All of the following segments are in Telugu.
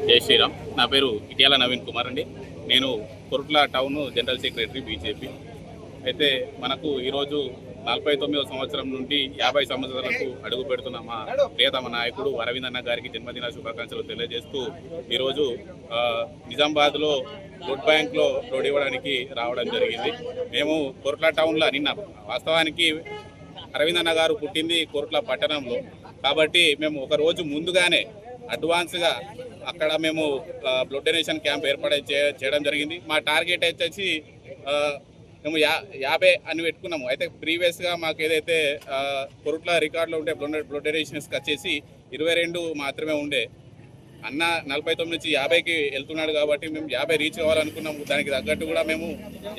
జై శ్రీరామ్. నా పేరు ఇటియాల నవీన్ కుమార్ అండి. నేను Korutla town general secretary BJP. అయితే మనకు ఈరోజు 49వ సంవత్సరం నుండి 50 సంవత్సరాలకు అడుగు పెడుతున్న మా ప్రియతమ నాయకుడు అరవింద్ అన్న గారికి జన్మదిన శుభాకాంక్షలు తెలియజేస్తూ ఈరోజు నిజామాబాద్లో బ్లడ్ బ్యాంక్లో బ్లడ్ ఇవ్వడానికి రావడం జరిగింది. మేము కొరుట్ల టౌన్లో నిన్న వాస్తవానికి అరవింద్ అన్న గారు పుట్టింది కొరుట్ల పట్టణంలో కాబట్టి మేము ఒక రోజు ముందుగానే అడ్వాన్స్గా అక్కడ మేము బ్లడ్ డొనేషన్ క్యాంప్ ఏర్పాటు చేయడం జరిగింది. మా టార్గెట్ వచ్చేసి మేము 50 అని పెట్టుకున్నాము. అయితే ప్రీవియస్గా మాకు ఏదైతే కొరుట్ల రికార్డులో ఉండే బ్లడ్ డొనేషన్స్కి వచ్చేసి 22 మాత్రమే ఉండే. అన్న 49 నుంచి 50కి వెళ్తున్నాడు కాబట్టి మేము 50 రీచ్ కావాలనుకున్నాము. దానికి తగ్గట్టు కూడా మేము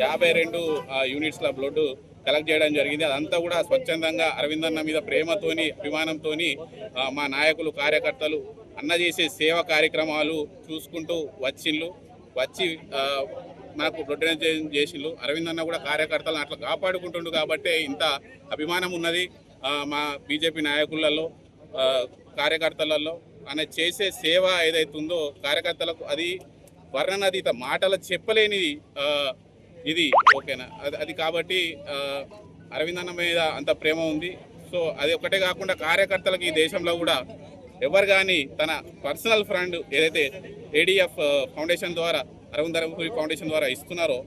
52 యూనిట్స్ల బ్లడ్ కలెక్ట్ చేయడం జరిగింది. అదంతా కూడా స్వచ్ఛందంగా అరవింద్ అన్న మీద ప్రేమతోని అభిమానంతోని మా నాయకులు కార్యకర్తలు అన్న చేసే సేవా కార్యక్రమాలు చూసుకుంటూ వచ్చి నాకు బ్లడ్ డొనేషన్ చేసిండ్రు. అరవింద్ అన్న కూడా కార్యకర్తలను అట్లా కాపాడుకుంటుండు కాబట్టి ఇంత అభిమానం ఉన్నది మా బీజేపీ నాయకులలో కార్యకర్తలలో. ఆయన చేసే సేవ ఏదైతే ఉందో కార్యకర్తలకు అది వర్ణనాతీత మాటలు చెప్పలేని ఇది ఓకేనా అది కాబట్టి అరవింద్ అన్న మీద అంత ప్రేమ ఉంది. సో అది ఒకటే కాకుండా కార్యకర్తలకు ఈ దేశంలో కూడా ఎవరు కానీ తన పర్సనల్ ఫండ్ ఏదైతే ఏడిఎఫ్ ఫౌండేషన్ ద్వారా అరవింద్ ధర్మపురి ఫౌండేషన్ ద్వారా ఇస్తున్నారో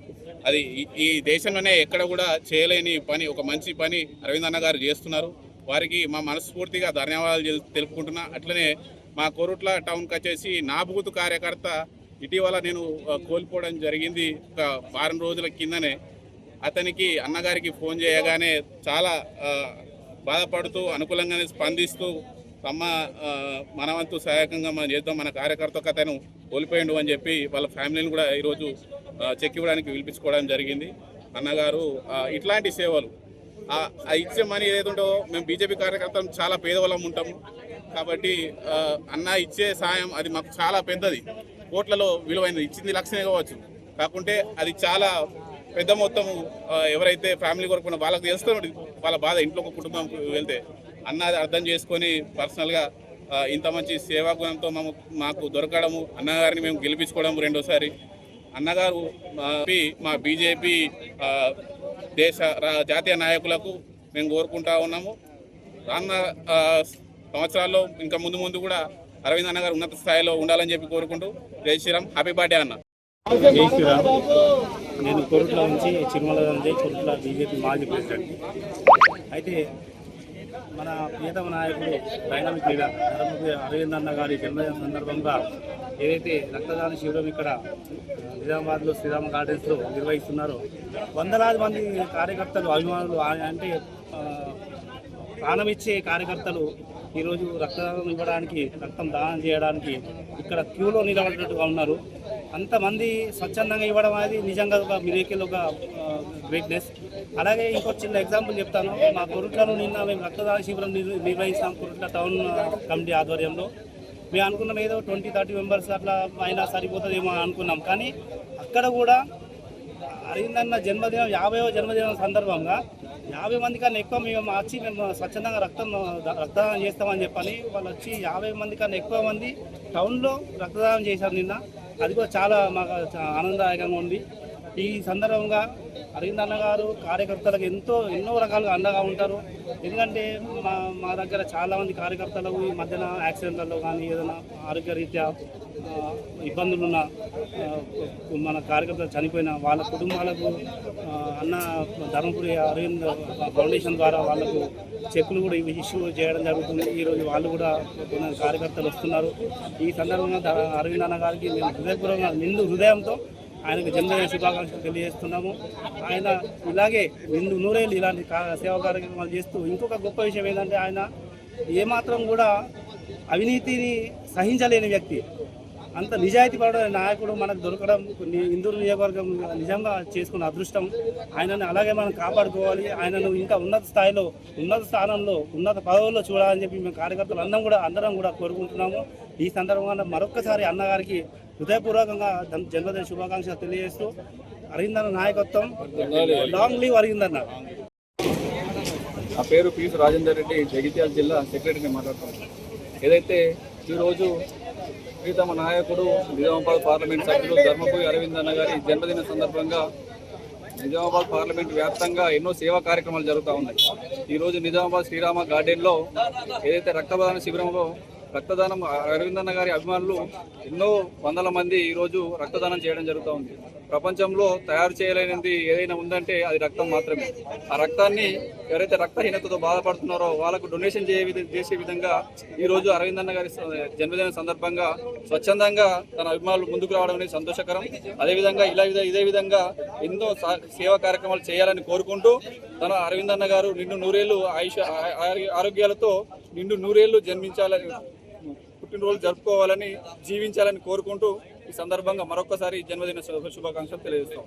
అది ఈ దేశంలోనే ఎక్కడ కూడా చేయలేని పని, ఒక మంచి పని అరవింద్ అన్న గారు చేస్తున్నారు. వారికి మా మనస్ఫూర్తిగా ధన్యవాదాలు తెలుపుకుంటున్నా. అట్లనే మా కొరుట్ల టౌన్కి వచ్చేసి నా బూతు కార్యకర్త ఇటీవల నేను కోల్పోవడం జరిగింది. ఒక వారం రోజుల కిందనే అతనికి అన్నగారికి ఫోన్ చేయగానే చాలా బాధపడుతూ అనుకూలంగానే స్పందిస్తూ తమ మనవంతు సహాయకంగా మనం చేద్దాం, మన కార్యకర్తకు అతను కోల్పోయిండు అని చెప్పి వాళ్ళ ఫ్యామిలీని కూడా ఈరోజు చెక్ ఇవ్వడానికి పిలిపించుకోవడం జరిగింది. అన్నగారు ఇట్లాంటి సేవలు ఇచ్చే మనీ ఏదైతుందో మేము బీజేపీ కార్యకర్తలు చాలా పేదవాళ్ళం ఉంటాము కాబట్టి అన్న ఇచ్చే సాయం అది మాకు చాలా పెద్దది, కోట్లలో విలువైనది. ఇచ్చింది లక్షనే కావచ్చు కాకుంటే అది చాలా పెద్ద మొత్తము. ఎవరైతే ఫ్యామిలీ కొరకు వాళ్ళకి తెలుస్తుంది వాళ్ళ బాధ. ఇంట్లో ఒక కుటుంబంకి వెళ్తే అన్న అర్థం చేసుకొని పర్సనల్గా ఇంత మంచి సేవా గుణంతో మాకు దొరకడము, అన్నగారిని మేము గెలిపించుకోవడం రెండోసారి. అన్నగారు మా బీజేపీ జాతీయ నాయకులకు మేము కోరుకుంటా ఉన్నాము. రానున్న సంవత్సరాల్లో ఇంకా ముందు కూడా అరవింద్ అన్నగారు ఉన్నత స్థాయిలో ఉండాలని చెప్పి కోరుకుంటూ జై శ్రీరామ్. హ్యాపీ బర్త్డే అన్న. జై శ్రీరామ్. నేను కొరుట్ల నుంచి చిరుమల కొరుట్ల బీజేపీ మాజీ ప్రెసిడెంట్. అయితే మన ప్రియతమ నాయకుడు డైనమిక్ లీడర్ అరవింద్ అన్న గారి జన్మదిన సందర్భంగా ఏదైతే రక్తదాన శిబిరం ఇక్కడ నిజామాబాద్లో శ్రీరామ గార్డెన్స్లో నిర్వహిస్తున్నారో వందలాది మంది కార్యకర్తలు, అభిమానులు, అంటే ప్రాణమిచ్చే కార్యకర్తలు ఈరోజు రక్తదానం ఇవ్వడానికి, రక్తం దానం చేయడానికి ఇక్కడ క్యూలో నిలబడినట్టుగా ఉన్నారు. అంతమంది స్వచ్ఛందంగా ఇవ్వడం అనేది నిజంగా ఒక మిరేకిల్, ఒక గ్రేట్నెస్. అలాగే ఇంకో చిన్న ఎగ్జాంపుల్ చెప్తాను. మా కొరుట్లను నిన్న మేము రక్తదాన శిబిరం నిర్వహిస్తాం కొరుట్ల టౌన్ కమిటీ ఆధ్వర్యంలో. మేము అనుకున్నాం ఏదో 20-30 మెంబర్స్ అట్లా అయినా సరిపోతుందేమో అనుకున్నాం. కానీ అక్కడ కూడా అరవింద్ అన్న జన్మదినం 50వ జన్మదినం సందర్భంగా 50 మంది కన్నా ఎక్కువ మేము వచ్చి మేము స్వచ్ఛందంగా రక్తదానం చేస్తామని చెప్పని వాళ్ళు వచ్చి 50 మంది కన్నా ఎక్కువ మంది టౌన్లో రక్తదానం చేశారు నిన్న. అది కూడా చాలా మాకు ఆనందదాయకంగా ఉంది. ఈ సందర్భంగా అరవింద్ అన్న గారు కార్యకర్తలకు ఎన్నో రకాలుగా అండగా ఉంటారు. ఎందుకంటే మా దగ్గర చాలామంది కార్యకర్తలకు ఈ మధ్యన యాక్సిడెంట్లలో కానీ ఏదైనా ఆరోగ్యరీత్యా ఇబ్బందులున్న మన కార్యకర్తలు చనిపోయిన వాళ్ళ కుటుంబాలకు అన్న ధర్మపురి అరవింద్ ఫౌండేషన్ ద్వారా వాళ్ళకు చెక్కులు కూడా ఇష్యూ చేయడం జరుగుతుంది. ఈరోజు వాళ్ళు కూడా కొన్ని కార్యకర్తలు వస్తున్నారు. ఈ సందర్భంగా అరవింద్ అన్న గారికి మేము హృదయపూర్వకంగా నిండు హృదయంతో ఆయనకు జన్మదిన శుభాకాంక్షలు తెలియజేస్తున్నాము. ఆయన ఇలాగే నూరేళ్ళు ఇలాంటి సేవా కార్యక్రమాలు చేస్తూ ఇంకొక గొప్ప విషయం ఏంటంటే ఆయన ఏమాత్రం కూడా అవినీతిని సహించలేని వ్యక్తి. అంత నిజాయితీపరుడైన నాయకుడు మనకు దొరకడం ఇందూరు నియోజకవర్గం నిజంగా చేసుకున్న అదృష్టం. ఆయనను అలాగే మనం కాపాడుకోవాలి. ఆయనను ఇంకా ఉన్నత స్థాయిలో, ఉన్నత స్థానంలో, ఉన్నత పదవుల్లో చూడాలని చెప్పి మేము కార్యకర్తలు అందరం కూడా కోరుకుంటున్నాము. ఈ సందర్భంగా మరొక్కసారి అన్నగారికి హృదయపూర్వకంగా జన్మదిన శుభాకాంక్షలు తెలియజేస్తూ అరవింద్ అన్న నాయకత్వం లాంగ్ లీవ్ అరవింద్ అన్న. నా పేరు పీసు రాజేందర్ రెడ్డి, జగిత్యాల జిల్లా సెక్రటరీని మాట్లాడుతున్నాను. ఏదైతే ఈరోజు ప్రీతమ నాయకుడు నిజామాబాద్ పార్లమెంట్ సభ్యులు ధర్మపురి అరవింద్ అన్న గారి జన్మదిన సందర్భంగా నిజామాబాద్ పార్లమెంట్ వ్యాప్తంగా ఎన్నో సేవా కార్యక్రమాలు జరుగుతూ ఉన్నాయి. ఈరోజు నిజామాబాద్ శ్రీరామ గార్డెన్లో ఏదైతే రక్తదాన శిబిరంలో రక్తదానం అరవింద్ అన్న గారి అభిమానులు ఎన్నో వందల మంది ఈరోజు రక్తదానం చేయడం జరుగుతూ ఉంది. ప్రపంచంలో తయారు చేయలేనిది ఏదైనా ఉందంటే అది రక్తం మాత్రమే. ఆ రక్తాన్ని ఎవరైతే రక్తహీనతతో బాధపడుతున్నారో వాళ్ళకు డొనేషన్ చేసే విధంగా ఈరోజు అరవింద్ అన్న గారి జన్మదిన సందర్భంగా స్వచ్ఛందంగా తన అభిమానులు ముందుకు రావడం అనేది సంతోషకరం. అదేవిధంగా ఇదే విధంగా ఎన్నో సేవా కార్యక్రమాలు చేయాలని కోరుకుంటూ తన అరవింద్ అన్న గారు నిండు నూరేళ్లు ఆరోగ్యాలతో నిండు నూరేళ్లు జన్మించాలని, పుట్టినరోజు జరుపుకోవాలని, జీవించాలని కోరుకుంటూ ఈ సందర్భంగా మరొకసారి జన్మదిన శుభాకాంక్షలు తెలియజేస్తాం.